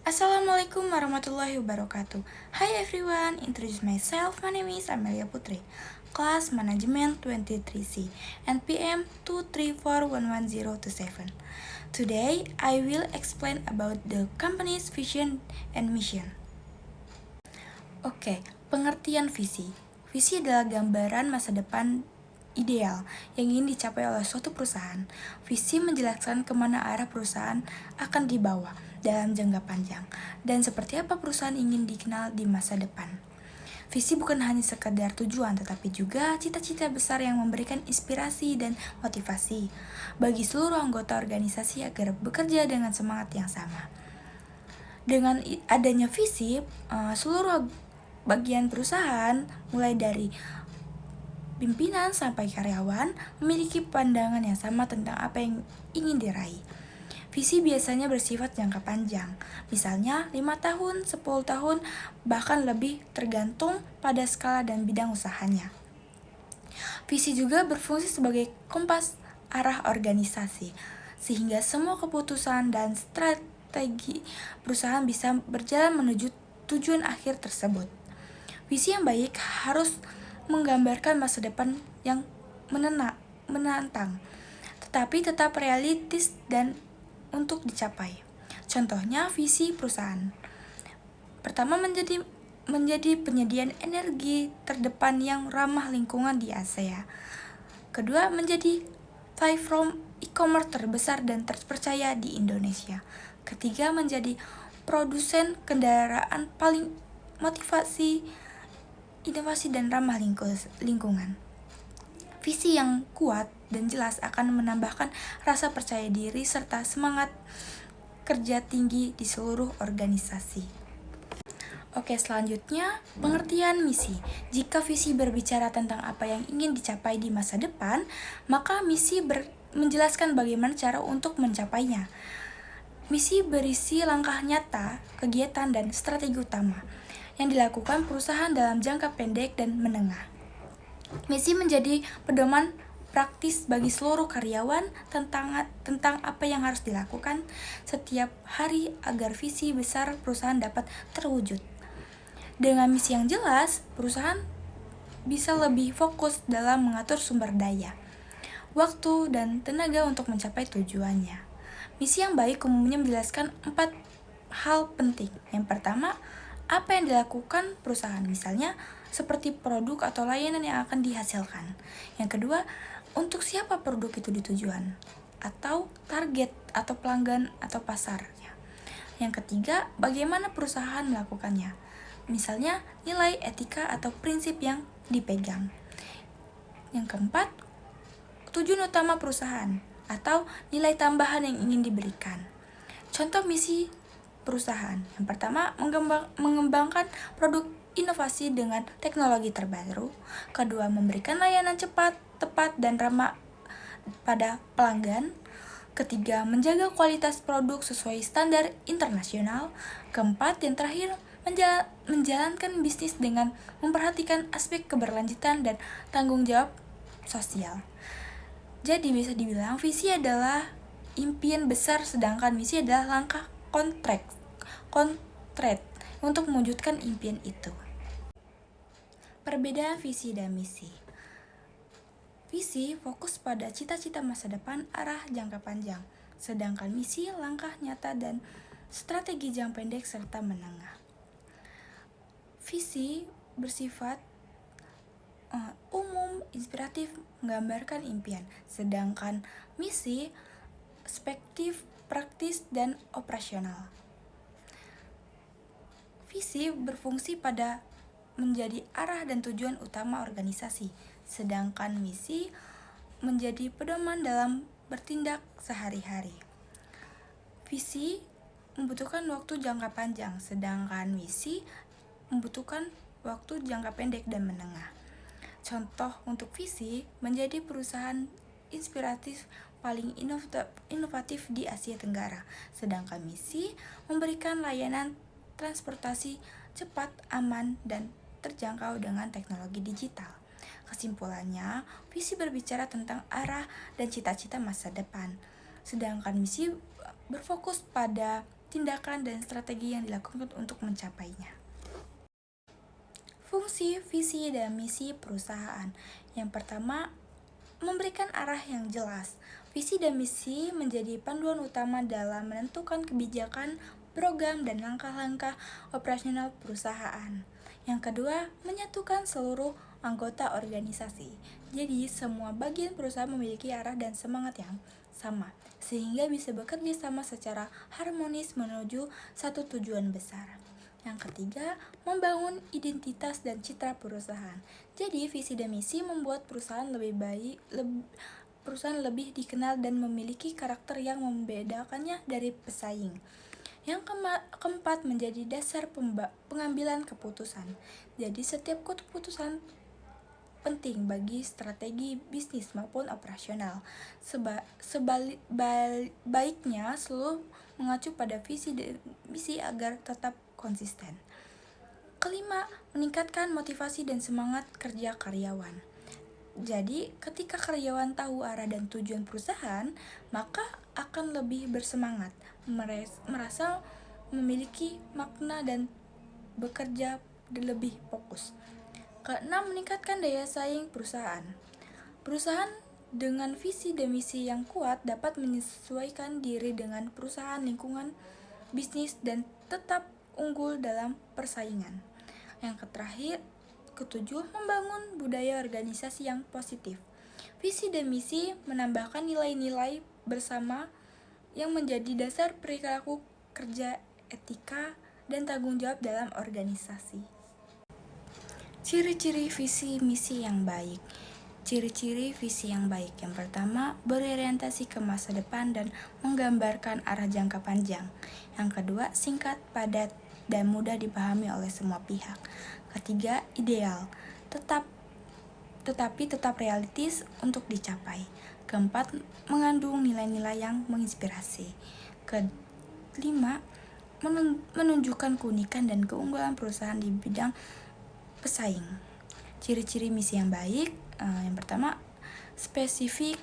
Assalamualaikum warahmatullahi wabarakatuh. Hi everyone, introduce myself. My name is Amelia Putri, Class Management 23C, NPM 234110227. Today, I will explain about the company's vision and mission. Oke, pengertian visi. Visi adalah gambaran masa depan ideal yang ingin dicapai oleh suatu perusahaan. Visi menjelaskan kemana arah perusahaan akan dibawa dalam jangka panjang dan seperti apa perusahaan ingin dikenal di masa depan. Visi bukan hanya sekadar tujuan, tetapi juga cita-cita besar yang memberikan inspirasi dan motivasi bagi seluruh anggota organisasi agar bekerja dengan semangat yang sama. Dengan adanya visi, seluruh bagian perusahaan, mulai dari pimpinan sampai karyawan, memiliki pandangan yang sama tentang apa yang ingin diraih. Visi biasanya bersifat jangka panjang, misalnya 5 tahun, 10 tahun, bahkan lebih tergantung pada skala dan bidang usahanya. Visi juga berfungsi sebagai kompas arah organisasi, sehingga semua keputusan dan strategi perusahaan bisa berjalan menuju tujuan akhir tersebut. Visi yang baik harus menggambarkan masa depan yang menantang, tetapi tetap realistis dan untuk dicapai. Contohnya visi perusahaan. Pertama, menjadi penyediaan energi terdepan yang ramah lingkungan di Asia. Kedua, menjadi platform e-commerce terbesar dan terpercaya di Indonesia. Ketiga, menjadi produsen kendaraan paling inovasi dan ramah lingkungan. Visi yang kuat dan jelas akan menambahkan rasa percaya diri serta semangat kerja tinggi di seluruh organisasi. Oke, selanjutnya pengertian misi. Jika visi berbicara tentang apa yang ingin dicapai di masa depan, maka misi menjelaskan bagaimana cara untuk mencapainya. Misi berisi langkah nyata, kegiatan, dan strategi utama yang dilakukan perusahaan dalam jangka pendek dan menengah. Misi menjadi pedoman praktis bagi seluruh karyawan tentang apa yang harus dilakukan setiap hari agar visi besar perusahaan dapat terwujud. Dengan misi yang jelas, perusahaan bisa lebih fokus dalam mengatur sumber daya, waktu, dan tenaga untuk mencapai tujuannya. Misi yang baik umumnya menjelaskan 4 hal penting. Yang pertama, apa yang dilakukan perusahaan, misalnya seperti produk atau layanan yang akan dihasilkan. Yang kedua, untuk siapa produk itu ditujuan, atau target atau pelanggan atau pasarnya. Yang ketiga, bagaimana perusahaan melakukannya, misalnya nilai, etika, atau prinsip yang dipegang. Yang keempat, tujuan utama perusahaan atau nilai tambahan yang ingin diberikan. Contoh misi perusahaan. Yang pertama, mengembangkan produk inovasi dengan teknologi terbaru. Kedua, memberikan layanan cepat, tepat, dan ramah pada pelanggan. Ketiga, menjaga kualitas produk sesuai standar internasional. Keempat, yang terakhir, menjalankan bisnis dengan memperhatikan aspek keberlanjutan dan tanggung jawab sosial. Jadi bisa dibilang visi adalah impian besar, sedangkan misi adalah langkah konkret untuk mewujudkan impian itu. Perbedaan visi dan misi. Visi fokus pada cita-cita masa depan arah jangka panjang, sedangkan misi langkah nyata dan strategi jangka pendek serta menengah. Visi bersifat umum, inspiratif, menggambarkan impian, sedangkan misi perspektif, praktis, dan operasional. Visi berfungsi pada menjadi arah dan tujuan utama organisasi, sedangkan misi menjadi pedoman dalam bertindak sehari-hari. Visi membutuhkan waktu jangka panjang, sedangkan misi membutuhkan waktu jangka pendek dan menengah. Contoh untuk visi menjadi perusahaan inspiratif paling inovatif di Asia Tenggara, sedangkan misi memberikan layanan transportasi cepat, aman, dan terjangkau dengan teknologi digital. Kesimpulannya, visi berbicara tentang arah dan cita-cita masa depan, sedangkan misi berfokus pada tindakan dan strategi yang dilakukan untuk mencapainya. Fungsi, visi, dan misi perusahaan. Yang pertama, memberikan arah yang jelas. Visi dan misi menjadi panduan utama dalam menentukan kebijakan, program, dan langkah-langkah operasional perusahaan. Yang kedua, menyatukan seluruh anggota organisasi. Jadi, semua bagian perusahaan memiliki arah dan semangat yang sama, sehingga bisa bekerja sama secara harmonis menuju satu tujuan besar. Yang ketiga, membangun identitas dan citra perusahaan. Jadi, visi dan misi membuat perusahaan lebih dikenal dan memiliki karakter yang membedakannya dari pesaing. Yang keempat, menjadi dasar pengambilan keputusan. Jadi, setiap keputusan penting bagi strategi bisnis maupun operasional. Baiknya selalu mengacu pada visi dan misi agar tetap konsisten. Kelima, meningkatkan motivasi dan semangat kerja karyawan. Jadi, ketika karyawan tahu arah dan tujuan perusahaan, maka akan lebih bersemangat, merasa memiliki makna dan bekerja lebih fokus. Keenam, meningkatkan daya saing perusahaan. Perusahaan dengan visi dan misi yang kuat dapat menyesuaikan diri dengan perusahaan lingkungan bisnis dan tetap unggul dalam persaingan. Yang terakhir, ketujuh, membangun budaya organisasi yang positif. Visi dan misi menambahkan nilai-nilai bersama yang menjadi dasar perilaku kerja, etika, dan tanggung jawab dalam organisasi. Ciri-ciri visi misi yang baik. Ciri-ciri visi yang baik. Yang pertama, berorientasi ke masa depan dan menggambarkan arah jangka panjang. Yang kedua, singkat, padat, dan mudah dipahami oleh semua pihak. Ketiga, ideal, tetapi tetap realistis untuk dicapai. Keempat, mengandung nilai-nilai yang menginspirasi. Kelima, menunjukkan keunikan dan keunggulan perusahaan di bidang pesaing. Ciri-ciri misi yang baik, yang pertama, spesifik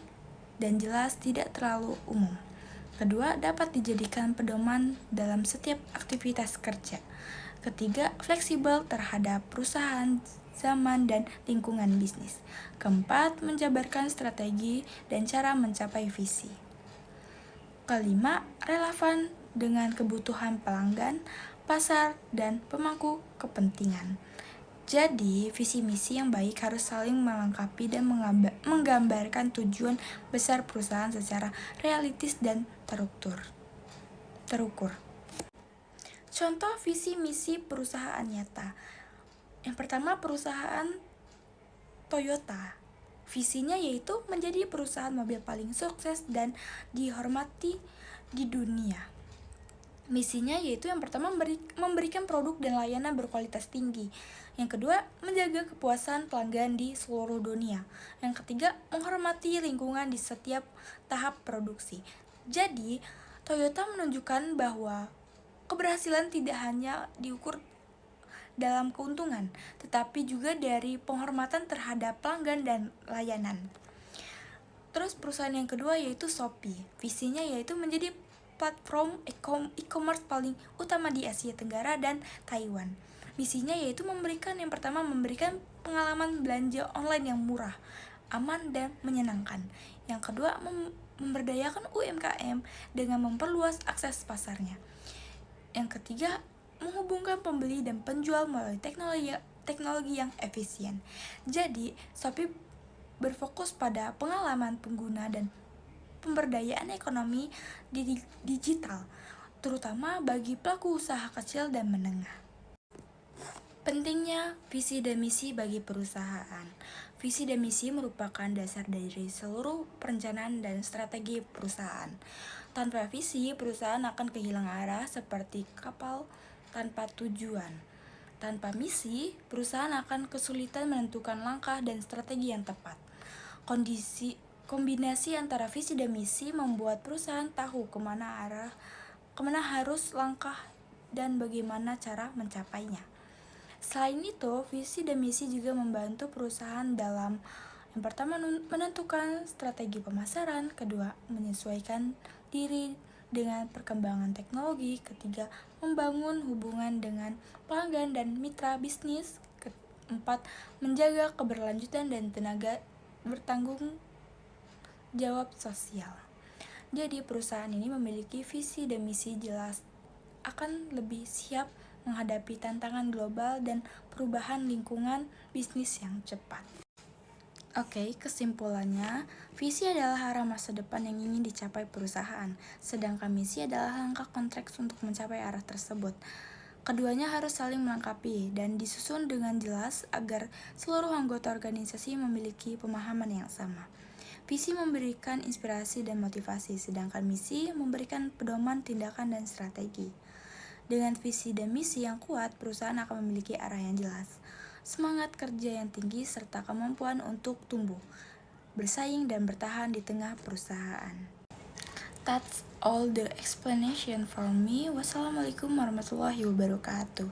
dan jelas, tidak terlalu umum. Kedua, dapat dijadikan pedoman dalam setiap aktivitas kerja. Ketiga, fleksibel terhadap perusahaan, zaman, dan lingkungan bisnis. Keempat, menjabarkan strategi dan cara mencapai visi. Kelima, relevan dengan kebutuhan pelanggan, pasar, dan pemangku kepentingan. Jadi, visi misi yang baik harus saling melengkapi dan menggambarkan tujuan besar perusahaan secara realistis dan terukur. Contoh visi misi perusahaan nyata. Yang pertama, perusahaan Toyota. Visinya yaitu menjadi perusahaan mobil paling sukses dan dihormati di dunia. Misinya yaitu yang pertama, memberikan produk dan layanan berkualitas tinggi. Yang kedua, menjaga kepuasan pelanggan di seluruh dunia. Yang ketiga, menghormati lingkungan di setiap tahap produksi. Jadi, Toyota menunjukkan bahwa keberhasilan tidak hanya diukur dalam keuntungan, tetapi juga dari penghormatan terhadap pelanggan dan layanan. Terus perusahaan yang kedua yaitu Shopee. Visinya yaitu menjadi platform e-commerce paling utama di Asia Tenggara dan Taiwan. Misinya yaitu memberikan pengalaman belanja online yang murah, aman, dan menyenangkan. Yang kedua, memberdayakan UMKM dengan memperluas akses pasarnya. Yang ketiga, menghubungkan pembeli dan penjual melalui teknologi yang efisien. Jadi, Shopee berfokus pada pengalaman pengguna dan pemberdayaan ekonomi digital, terutama bagi pelaku usaha kecil dan menengah. Pentingnya visi dan misi bagi perusahaan. Visi dan misi merupakan dasar dari seluruh perencanaan dan strategi perusahaan. Tanpa visi, perusahaan akan kehilangan arah seperti kapal tanpa tujuan. Tanpa misi, perusahaan akan kesulitan menentukan langkah dan strategi yang tepat. Kombinasi antara visi dan misi membuat perusahaan tahu kemana harus langkah dan bagaimana cara mencapainya. Selain itu, visi dan misi juga membantu perusahaan dalam yang pertama, menentukan strategi pemasaran. Kedua, menyesuaikan diri dengan perkembangan teknologi. Ketiga, membangun hubungan dengan pelanggan dan mitra bisnis. Keempat, menjaga keberlanjutan dan tenaga bertanggung jawab sosial. Jadi perusahaan ini memiliki visi dan misi jelas, akan lebih siap menghadapi tantangan global dan perubahan lingkungan bisnis yang cepat. Oke, kesimpulannya, visi adalah arah masa depan yang ingin dicapai perusahaan, sedangkan misi adalah langkah konteks untuk mencapai arah tersebut. Keduanya harus saling melengkapi dan disusun dengan jelas agar seluruh anggota organisasi memiliki pemahaman yang sama. Visi memberikan inspirasi dan motivasi, sedangkan misi memberikan pedoman tindakan dan strategi. Dengan visi dan misi yang kuat, perusahaan akan memiliki arah yang jelas, semangat kerja yang tinggi, serta kemampuan untuk tumbuh, bersaing, dan bertahan di tengah perusahaan. That's all the explanation for me. Wassalamualaikum warahmatullahi wabarakatuh.